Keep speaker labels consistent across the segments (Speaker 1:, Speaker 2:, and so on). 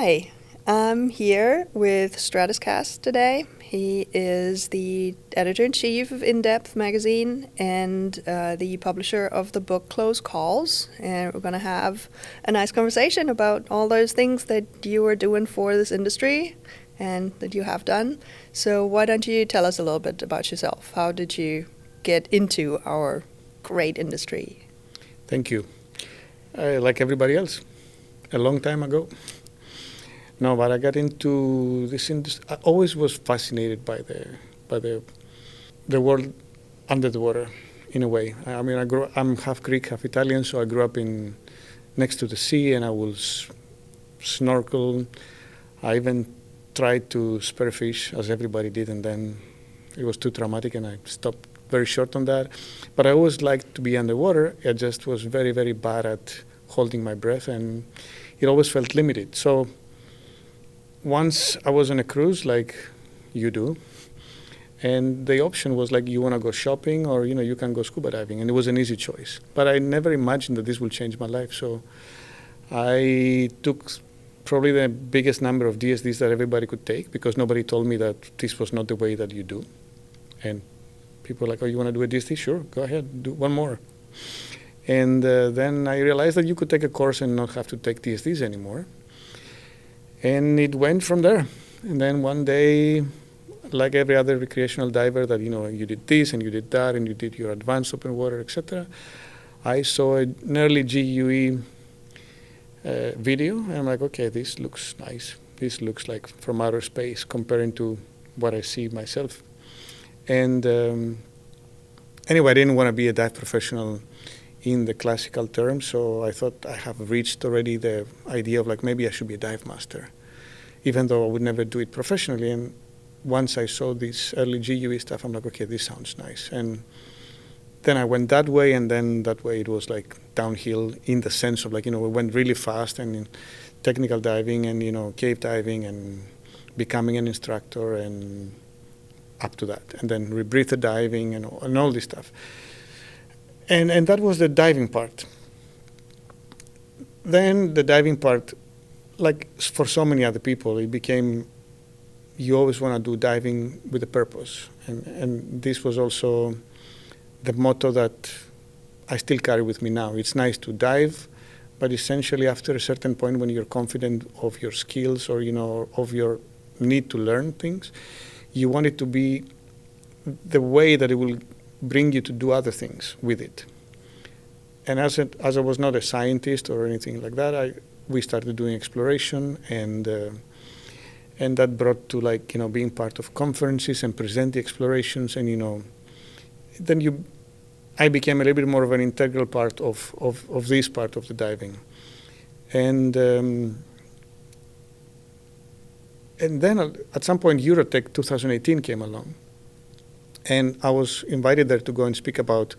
Speaker 1: Hi, I'm here with Stratis Kas today. He is the editor-in-chief of InDEPTH Magazine and the publisher of the book Close Calls. And we're going to have a nice conversation about all those things that you are doing for this industry and that you have done. So why don't you tell us a little bit about yourself? How did you get into our great industry?
Speaker 2: Thank you. Like everybody else, a long time ago. No, but I got into this industry. I always was fascinated by the world under the water, in a way. I mean, I'm half Greek, half Italian, so I grew up next to the sea, and I will snorkel. I even tried to spearfish, as everybody did, and then it was too traumatic, and I stopped very short on that. But I always liked to be underwater. I just was very, very bad at holding my breath, and it always felt limited. So once I was on a cruise, like you do, and the option was like, you want to go shopping or, you can go scuba diving. And it was an easy choice. But I never imagined that this would change my life. So I took probably the biggest number of DSDs that everybody could take, because nobody told me that this was not the way that you do. And people were like, oh, you want to do a DSD? Sure, go ahead, do one more. And then I realized that you could take a course and not have to take DSDs anymore. And it went from there. And then one day, like every other recreational diver that, you did this and you did that and you did your advanced open water, etc., I saw an early GUE video, and I'm like, okay, this looks nice. This looks like from outer space comparing to what I see myself. And anyway, I didn't want to be a dive professional in the classical terms, so I thought I have reached already the idea of like, maybe I should be a dive master, even though I would never do it professionally. And once I saw this early GUE stuff, I'm like, okay, this sounds nice. And then I went that way, and then that way it was like downhill in the sense of like, we went really fast and in technical diving and, cave diving and becoming an instructor and up to that. And then rebreather diving and all this stuff. And that was the diving part. Then the diving part, like for so many other people, it became, you always want to do diving with a purpose. And this was also the motto that I still carry with me now. It's nice to dive, but essentially after a certain point when you're confident of your skills or, of your need to learn things, you want it to be the way that it will bring you to do other things with it. And as I was not a scientist or anything like that, we started doing exploration, and that brought to like, being part of conferences and present the explorations, and then I became a little bit more of an integral part of this part of the diving. And then at some point, Eurotech 2018 came along. And I was invited there to go and speak about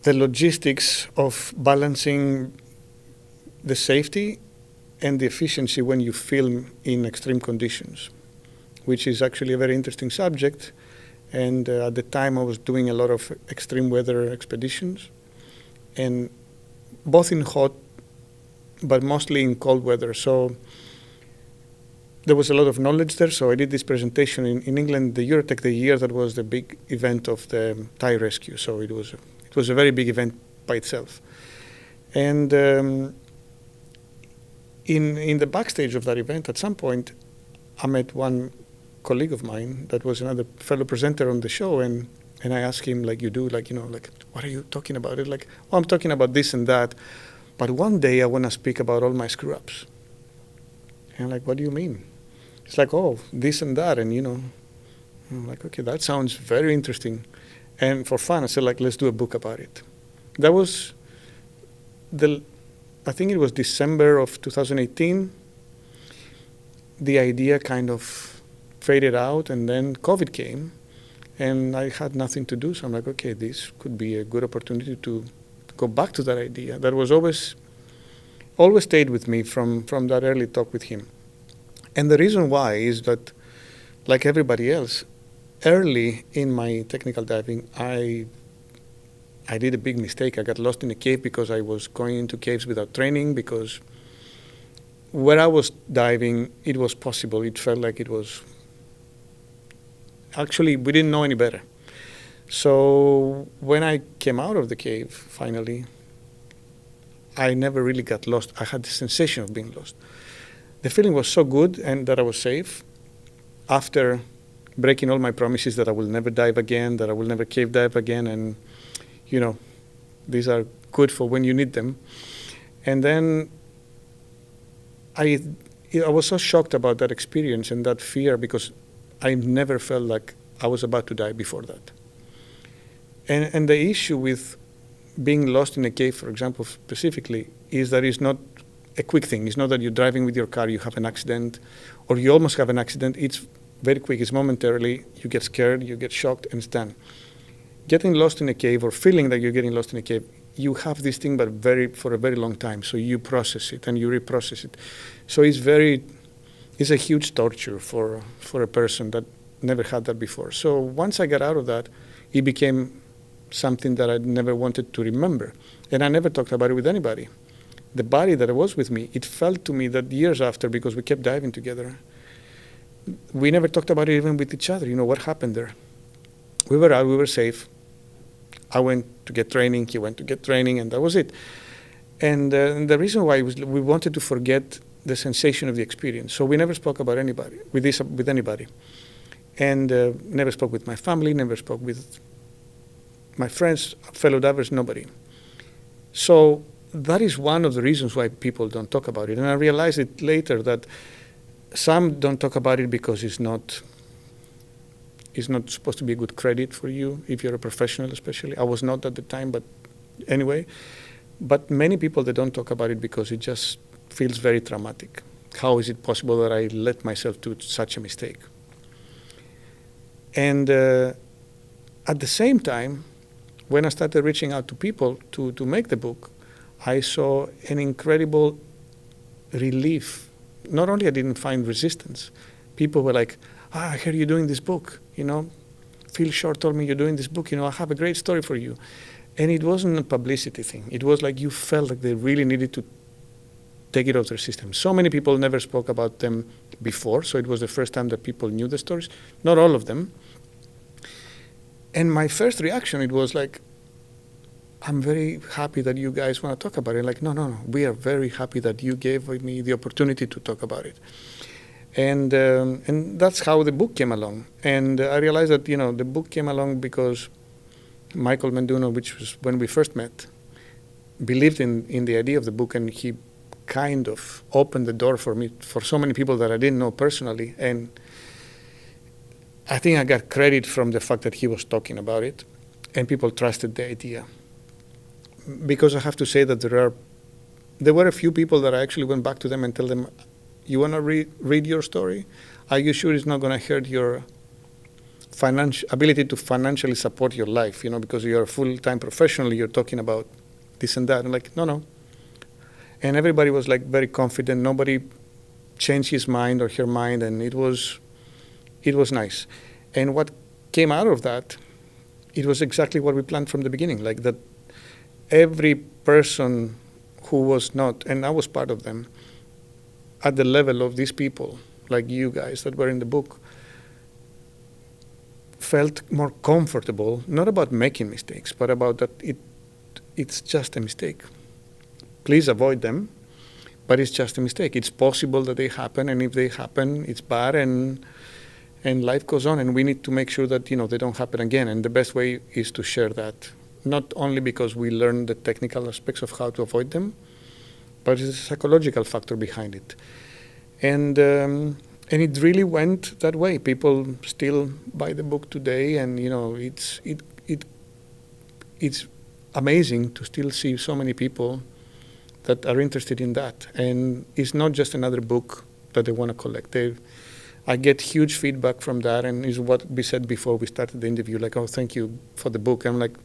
Speaker 2: the logistics of balancing the safety and the efficiency when you film in extreme conditions, which is actually a very interesting subject. And at the time, I was doing a lot of extreme weather expeditions, and both in hot, but mostly in cold weather. So there was a lot of knowledge there, so I did this presentation in England, the Eurotech, the year that was the big event of the Thai rescue. So it was a very big event by itself. And in the backstage of that event, at some point, I met one colleague of mine that was another fellow presenter on the show, and I asked him, like you do, like, what are you talking about? It's like, oh, I'm talking about this and that, but one day I want to speak about all my screw-ups. And I'm like, what do you mean? It's like, oh, this and that, and I'm like, okay, that sounds very interesting. And for fun, I said, like, let's do a book about it. That was I think it was December of 2018. The idea kind of faded out, and then COVID came, and I had nothing to do. So I'm like, okay, this could be a good opportunity to go back to that idea. That was always stayed with me from that early talk with him. And the reason why is that, like everybody else, early in my technical diving, I did a big mistake. I got lost in a cave because I was going into caves without training, because where I was diving, it was possible. It felt like it was. Actually, we didn't know any better. So when I came out of the cave, finally, I never really got lost. I had the sensation of being lost. The feeling was so good and that I was safe after breaking all my promises that I will never dive again, that I will never cave dive again, and, these are good for when you need them. And then I was so shocked about that experience and that fear because I never felt like I was about to die before that. And the issue with being lost in a cave, for example, specifically, is that it's not a quick thing. It's not that you're driving with your car, you have an accident, or you almost have an accident. It's very quick. It's momentarily. You get scared, you get shocked, and it's done. Getting lost in a cave or feeling that you're getting lost in a cave, you have this thing but for a very long time. So you process it and you reprocess it. So it's a huge torture for a person that never had that before. So once I got out of that, it became something that I never wanted to remember. And I never talked about it with anybody. The body that was with me, it felt to me that years after, because we kept diving together, we never talked about it even with each other. What happened there? We were out, we were safe. I went to get training, he went to get training, and that was it. And the reason why was we wanted to forget the sensation of the experience. So we never spoke about with anybody. And never spoke with my family, never spoke with my friends, fellow divers, nobody. So that is one of the reasons why people don't talk about it. And I realized it later that some don't talk about it because it's not supposed to be a good credit for you if you're a professional, especially. I was not at the time, but anyway. But many people, they don't talk about it because it just feels very traumatic. How is it possible that I let myself do such a mistake? And at the same time, when I started reaching out to people to make the book, I saw an incredible relief. Not only I didn't find resistance, people were like, I heard you're doing this book, Phil Shore told me you're doing this book, I have a great story for you. And it wasn't a publicity thing. It was like you felt like they really needed to take it out of their system. So many people never spoke about them before, so it was the first time that people knew the stories. Not all of them. And my first reaction, it was like, I'm very happy that you guys want to talk about it. Like, no, we are very happy that you gave me the opportunity to talk about it. And that's how the book came along. And I realized that, the book came along because Michael Menduno, which was when we first met, believed in the idea of the book, and he kind of opened the door for me, for so many people that I didn't know personally. And I think I got credit from the fact that he was talking about it, and people trusted the idea. Because I have to say that there were a few people that I actually went back to them and tell them, you want to read your story? Are you sure it's not going to hurt your ability to financially support your life? Because you're a full-time professional, you're talking about this and that. I'm like, no. And everybody was like very confident. Nobody changed his mind or her mind, and it was nice. And what came out of that, it was exactly what we planned from the beginning, like that every person who was not, and I was part of them, at the level of these people, like you guys that were in the book, felt more comfortable, not about making mistakes, but about that it's just a mistake. Please avoid them, but it's just a mistake. It's possible that they happen, and if they happen, it's bad, and life goes on, and we need to make sure that, they don't happen again. And the best way is to share that, not only because we learn the technical aspects of how to avoid them, but it's a psychological factor behind it. And it really went that way. People still buy the book today, and it's amazing to still see so many people that are interested in that. And it's not just another book that they want to collect. I get huge feedback from that, and is what we said before we started the interview, like, oh, thank you for the book. I'm like,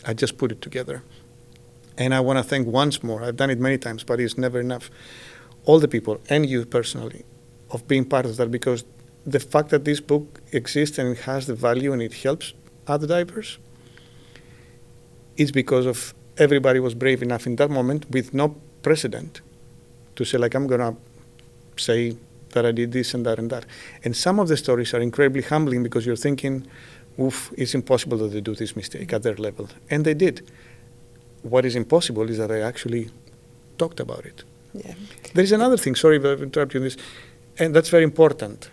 Speaker 2: I just put it together. And I want to thank once more, I've done it many times, but it's never enough, all the people, and you personally, of being part of that, because the fact that this book exists and it has the value and it helps other divers, it's because of everybody was brave enough in that moment with no precedent to say, like, I'm going to say that I did this and that and that. And some of the stories are incredibly humbling because you're thinking, oof, it's impossible that they do this mistake at their level. And they did. What is impossible is that I actually talked about it.
Speaker 1: Yeah.
Speaker 2: There is another thing, sorry if I've interrupted you in this, and that's very important.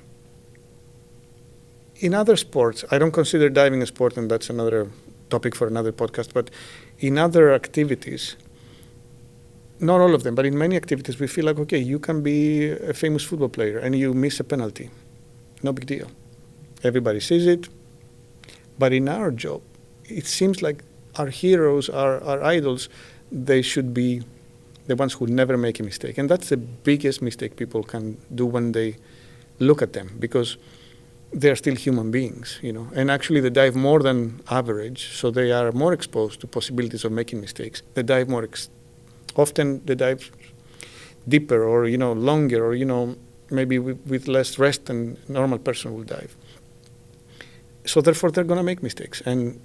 Speaker 2: In other sports, I don't consider diving a sport, and that's another topic for another podcast, but in other activities, not all of them, but in many activities, we feel like, okay, you can be a famous football player and you miss a penalty. No big deal. Everybody sees it. But in our job, it seems like our heroes, our idols, they should be the ones who never make a mistake. And that's the biggest mistake people can do when they look at them, because they're still human beings, you know. And actually they dive more than average, so they are more exposed to possibilities of making mistakes. They dive more often they dive deeper or, you know, longer or, you know, maybe with less rest than a normal person will dive. So therefore they're going to make mistakes. And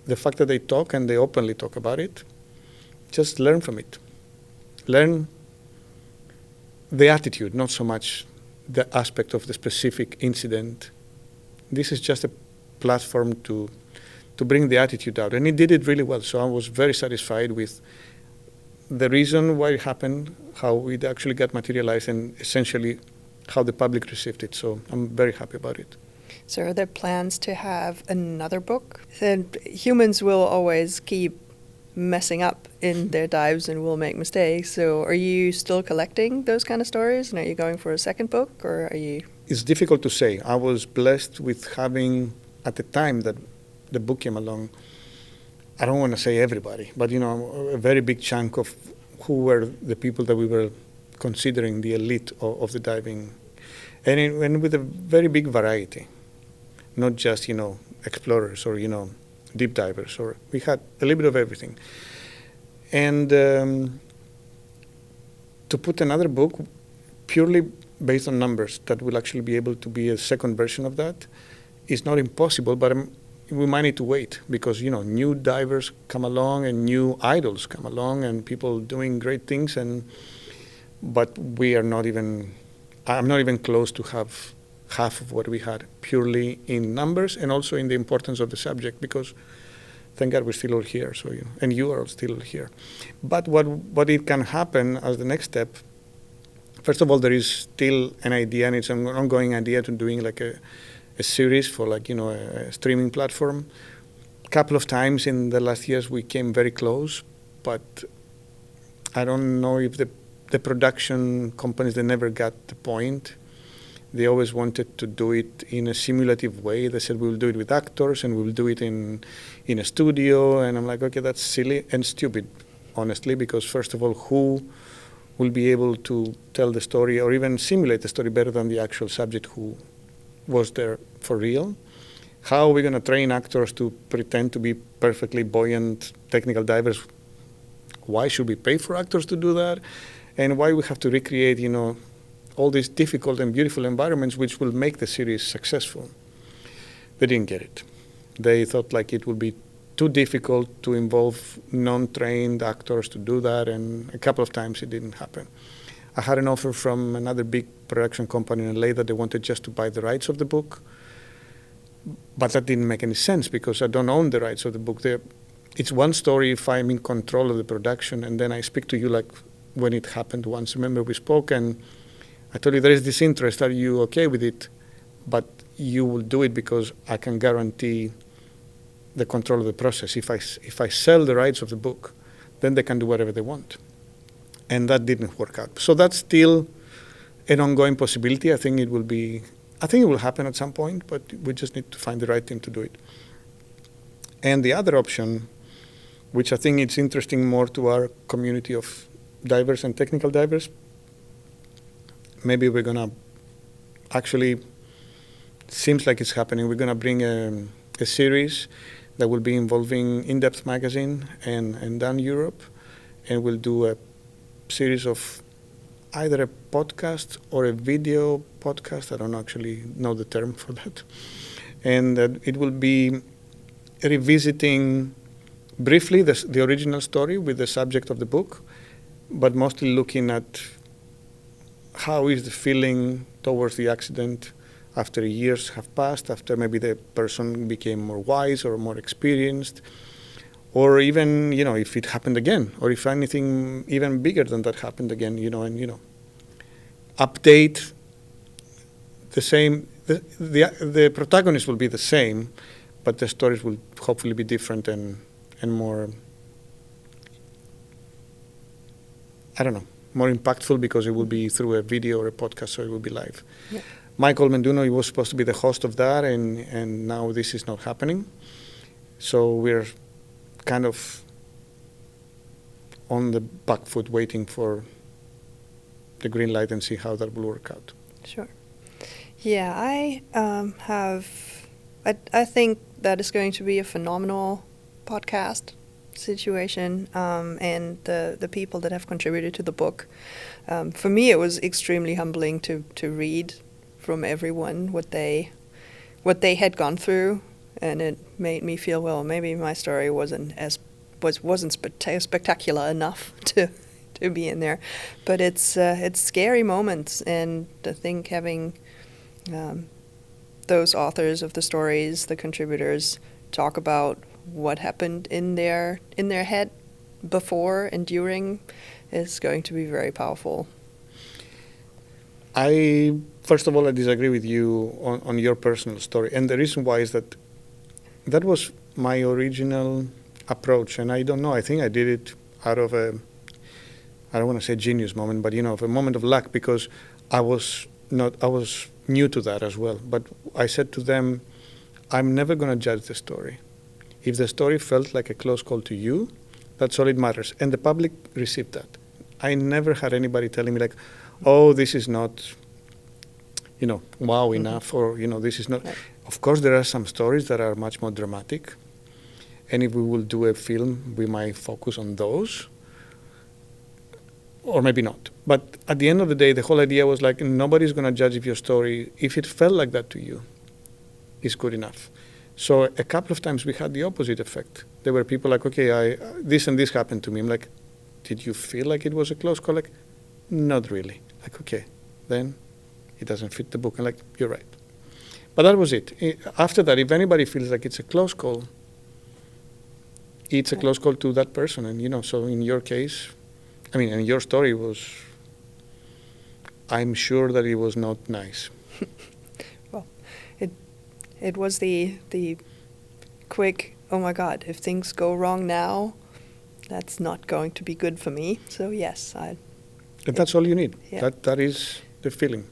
Speaker 2: the fact that they talk and they openly talk about it, just learn from it. Learn the attitude, not so much the aspect of the specific incident. This is just a platform to bring the attitude out. And it did it really well. So I was very satisfied with the reason why it happened, how it actually got materialized, and essentially how the public received it. So I'm very happy about it.
Speaker 1: So are there plans to have another book? And humans will always keep messing up in their dives and will make mistakes. So are you still collecting those kind of stories? And are you going for a second book, or are you?
Speaker 2: It's difficult to say. I was blessed with having, at the time that the book came along, I don't want to say everybody, but, you know, a very big chunk of who were the people that we were considering the elite of the diving. And with a very big variety, not just, you know, explorers or, you know, deep divers, or we had a little bit of everything. And to put another book purely based on numbers that will actually be able to be a second version of that is not impossible, but we might need to wait because, you know, new divers come along and new idols come along and people doing great things, but we are not even, I'm not even close to have half of what we had purely in numbers and also in the importance of the subject, because thank God we're still all here, so and you are still here. But what it can happen as the next step, first of all, there is still an idea, and it's an ongoing idea to doing like a series for, like, you know, a streaming platform. A couple of times in the last years we came very close, but I don't know if the production companies, they never got the point. They always wanted to do it in a simulative way. They said, we'll do it with actors and we'll do it in a studio. And I'm like, okay, that's silly and stupid, honestly, because first of all, who will be able to tell the story or even simulate the story better than the actual subject who was there for real? How are we going to train actors to pretend to be perfectly buoyant technical divers? Why should we pay for actors to do that? And why we have to recreate, you know, all these difficult and beautiful environments which will make the series successful? They didn't get it. They thought like it would be too difficult to involve non-trained actors to do that, and a couple of times it didn't happen. I had an offer from another big production company in LA that they wanted just to buy the rights of the book, but that didn't make any sense because I don't own the rights of the book. It's one story if I'm in control of the production, and then I speak to you like when it happened once. Remember we spoke and I told you there is this interest, are you okay with it? But you will do it because I can guarantee the control of the process. If I sell the rights of the book, then they can do whatever they want. And that didn't work out. So that's still an ongoing possibility. I think it will happen at some point, but we just need to find the right team to do it. And the other option, which I think it's interesting more to our community of divers and technical divers, maybe we're going to actually, seems like it's happening, we're going to bring a series that will be involving InDEPTH Magazine and Dan Europe, and we'll do a series of either a podcast or a video podcast. I don't actually know the term for that. And it will be revisiting briefly the original story with the subject of the book, but mostly looking at how is the feeling towards the accident after years have passed, after maybe the person became more wise or more experienced, or even, if it happened again, or if anything even bigger than that happened again, and update the same. The protagonist will be the same, but the stories will hopefully be different and more, I don't know, more impactful because it will be through a video or a podcast, so it will be live.
Speaker 1: Yeah.
Speaker 2: Michael Menduno, he was supposed to be the host of that, and now this is not happening. So we're kind of on the back foot waiting for the green light and see how that will work out.
Speaker 1: Sure. Yeah, I think that is going to be a phenomenal podcast situation, and the people that have contributed to the book. For me, it was extremely humbling to read from everyone what they had gone through, and it made me feel, well, maybe my story wasn't spectacular enough to be in there, but it's scary moments, and I think having those authors of the stories, the contributors, talk about what happened in their head before and during is going to be very powerful.
Speaker 2: First of all, I disagree with you on your personal story, and the reason why is that was my original approach, and I don't know, I think I did it out of I don't want to say genius moment, but of a moment of luck, because I was new to that as well. But I said to them, I'm never going to judge the story. If the story felt like a close call to you, that's all it matters. And the public received that. I never had anybody telling me like, oh, this is not, wow enough, or, this is not. Right. Of course, there are some stories that are much more dramatic. And if we will do a film, we might focus on those. Or maybe not. But at the end of the day, the whole idea was like, nobody's going to judge if your story, if it felt like that to you, is good enough. So a couple of times we had the opposite effect. There were people like, okay, this and this happened to me. I'm like, did you feel like it was a close call? Like, not really. Like, okay, then it doesn't fit the book. I'm like, you're right. But that was it. After that, if anybody feels like it's a close call, it's a close call to that person. And, so in your case, and your story was, I'm sure that it was not nice.
Speaker 1: Well, it was the quick, oh my God, if things go wrong now, that's not going to be good for me. So yes,
Speaker 2: And that's all you need.
Speaker 1: Yeah.
Speaker 2: That is the feeling.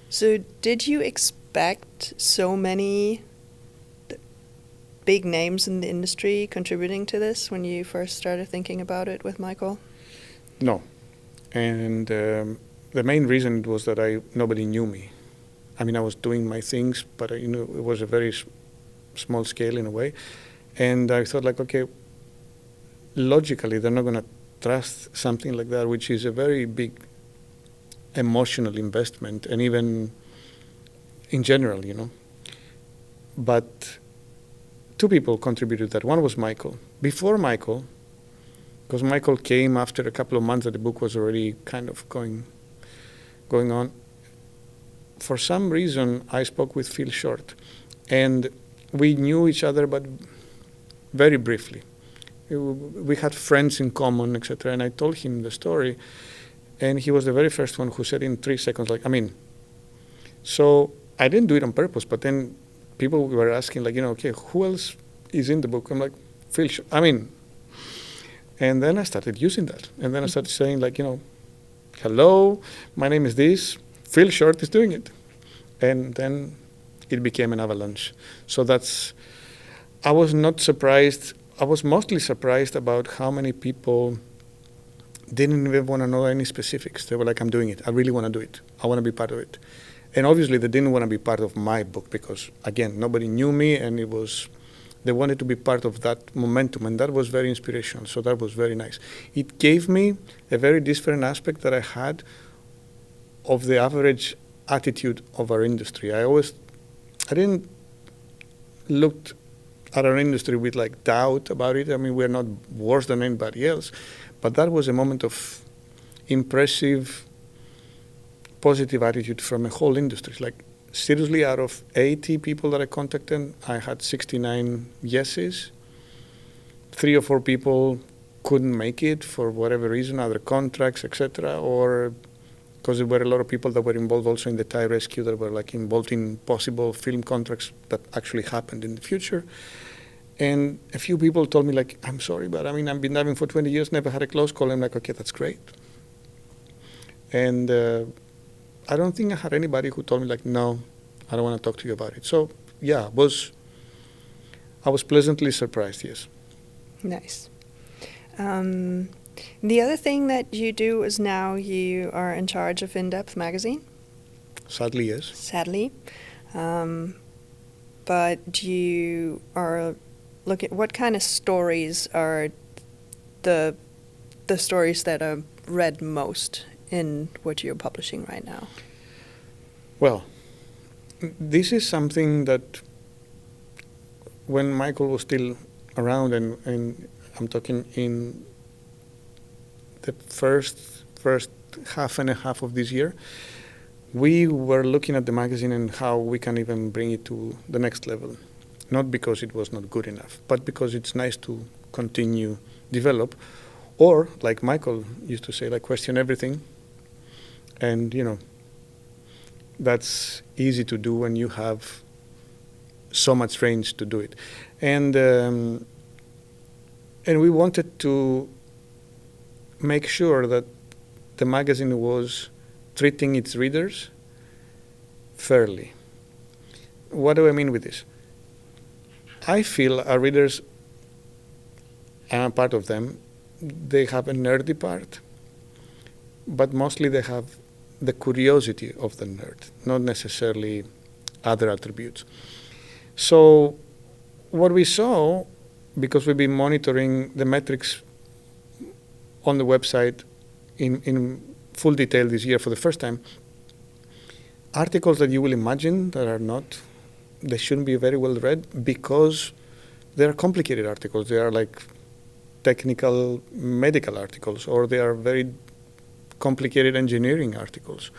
Speaker 1: So did you expect so many big names in the industry contributing to this when you first started thinking about it with Michael?
Speaker 2: No. And the main reason was that nobody knew me. I was doing my things, but it was a very small scale in a way. And I thought like, okay, logically, they're not going to trust something like that, which is a very big emotional investment, and even in general, But two people contributed that. One was Michael. Before Michael, because Michael came after a couple of months that the book was already kind of going on. For some reason, I spoke with Phil Short, and we knew each other, but very briefly. We had friends in common, etc., and I told him the story, and he was the very first one who said in 3 seconds, so I didn't do it on purpose, but then people were asking, like, okay, who else is in the book? I'm like, Phil Short. And then I started using that. And then I started saying, like, hello, my name is this, Phil Short is doing it. And then it became an avalanche. So I was not surprised. I was mostly surprised about how many people didn't even want to know any specifics. They were like, I'm doing it. I really want to do it. I want to be part of it. And obviously they didn't want to be part of my book because, again, nobody knew me, and they wanted to be part of that momentum, and that was very inspirational. So that was very nice. It gave me a very different aspect that I had of the average attitude of our industry. I didn't look at our industry with like doubt about it. We're not worse than anybody else, but that was a moment of impressive positive attitude from a whole industry. Like, seriously, out of 80 people that I contacted, I had 69 yeses. 3 or 4 people couldn't make it for whatever reason, other contracts, etc., or because there were a lot of people that were involved also in the Thai rescue that were like involved in possible film contracts that actually happened in the future. And a few people told me, like, I'm sorry, but I mean, I've been diving for 20 years, never had a close call. I'm like, okay, that's great. And I don't think I had anybody who told me, like, no, I don't want to talk to you about it. So, yeah, I was pleasantly surprised, yes.
Speaker 1: Nice. The other thing that you do is now you are in charge of InDEPTH Magazine.
Speaker 2: Sadly, yes.
Speaker 1: Sadly. But you are looking, what kind of stories are the stories that are read most in what you're publishing right now?
Speaker 2: Well, this is something that when Michael was still around, and I'm talking in the first half and a half of this year, we were looking at the magazine and how we can even bring it to the next level. Not because it was not good enough, but because it's nice to continue develop, or like Michael used to say, like, question everything. And that's easy to do when you have so much range to do it. And we wanted to make sure that the magazine was treating its readers fairly. What do I mean with this? I feel our readers, and I'm part of them, they have a nerdy part, but mostly they have the curiosity of the nerd, not necessarily other attributes. So what we saw, because we've been monitoring the metrics on the website in full detail this year for the first time, articles that you will imagine that are not, they shouldn't be very well read because they're complicated articles. They are like technical medical articles, or they are very complicated engineering articles.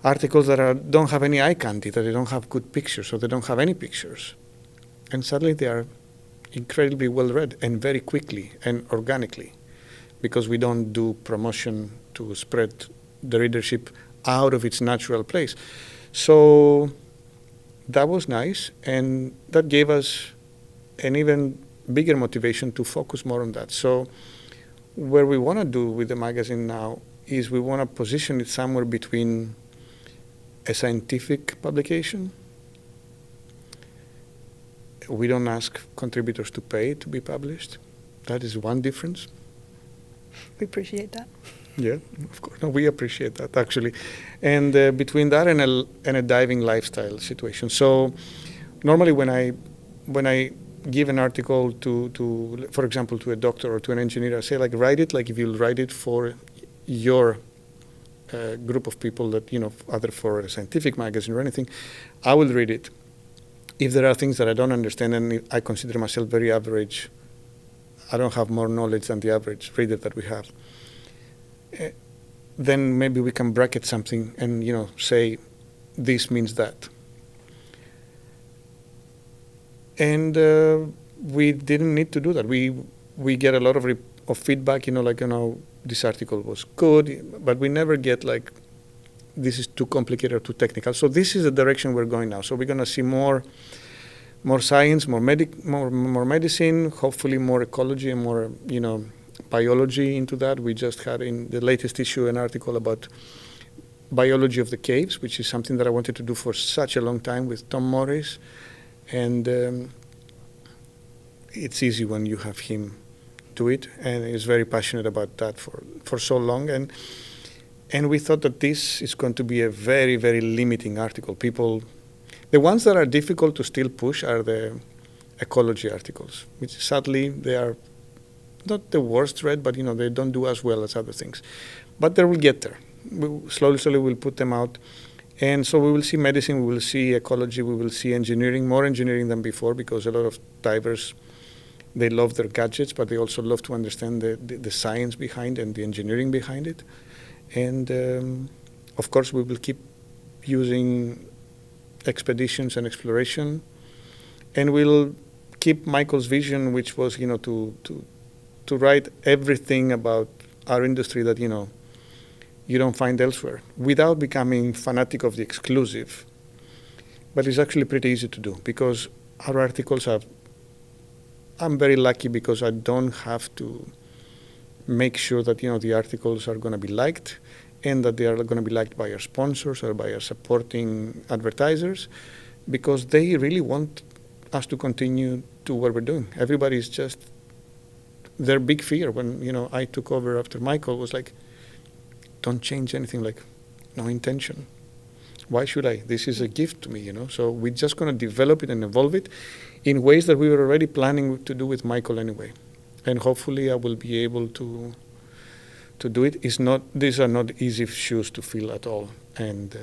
Speaker 2: Articles that don't have any eye candy, that they don't have good pictures, or they don't have any pictures. And suddenly they are incredibly well read and very quickly and organically, because we don't do promotion to spread the readership out of its natural place. So that was nice, and that gave us an even bigger motivation to focus more on that. So what we want to do with the magazine now is we want to position it somewhere between a scientific publication. We don't ask contributors to pay to be published. That is one difference.
Speaker 1: We appreciate that.
Speaker 2: Yeah, of course. No, we appreciate that, actually. And between that and a diving lifestyle situation. So normally when I give an article to, for example, to a doctor or to an engineer, I say, like, write it like if you'll write it for your group of people that, either for a scientific magazine or anything, I will read it. If there are things that I don't understand and I consider myself very average, I don't have more knowledge than the average reader that we have, then maybe we can bracket something and, say this means that. And we didn't need to do that. We get a lot of feedback, this article was good, but we never get like, this is too complicated or too technical. So this is the direction we're going now. So we're going to see more science, more medicine, hopefully more ecology and more, biology into that. We just had in the latest issue an article about biology of the caves, which is something that I wanted to do for such a long time with Tom Morris. And it's easy when you have him do it, and he's very passionate about that for so long. And we thought that this is going to be a very, very limiting article. The ones that are difficult to still push are the ecology articles, which sadly they are not the worst read, but they don't do as well as other things. But they will get there. Slowly we'll put them out. And so we will see medicine, we will see ecology, we will see engineering, more engineering than before, because a lot of divers, they love their gadgets, but they also love to understand the science behind and the engineering behind it. And Of course, we will keep using expeditions and exploration, and we'll keep Michael's vision, which was, to write everything about our industry that, you don't find elsewhere, without becoming fanatic of the exclusive. But it's actually pretty easy to do, because our articles I'm very lucky because I don't have to make sure that, the articles are going to be liked, and that they are going to be liked by our sponsors or by our supporting advertisers, because they really want us to continue to what we're doing. Everybody's just, their big fear when, I took over after Michael was like, don't change anything, like, no intention. Why should I? This is a gift to me, So we're just going to develop it and evolve it in ways that we were already planning to do with Michael anyway. And hopefully I will be able to do it. These are not easy shoes to fill at all. And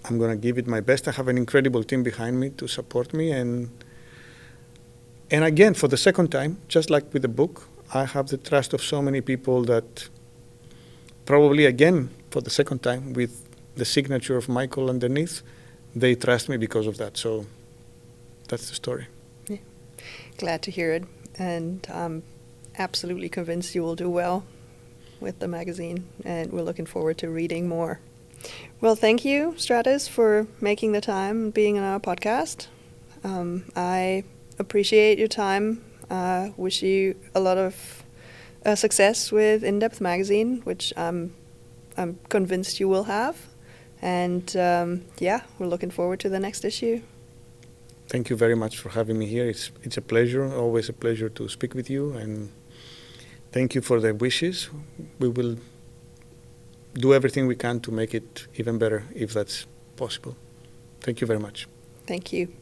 Speaker 2: I'm going to give it my best. I have an incredible team behind me to support me. And again, for the second time, just like with the book, I have the trust of so many people that probably, again, for the second time, with the signature of Michael underneath, they trust me because of that. So that's the story.
Speaker 1: Yeah. Glad to hear it. And I'm absolutely convinced you will do well with the magazine, and we're looking forward to reading more. Well, thank you, Stratis, for making the time and being on our podcast. I appreciate your time. Wish you a lot of success with InDEPTH Magazine, which I'm convinced you will have. And we're looking forward to the next issue.
Speaker 2: Thank you very much for having me here. It's a pleasure, always a pleasure to speak with you, and thank you for the wishes. We will do everything we can to make it even better if that's possible. Thank you very much.
Speaker 1: Thank you.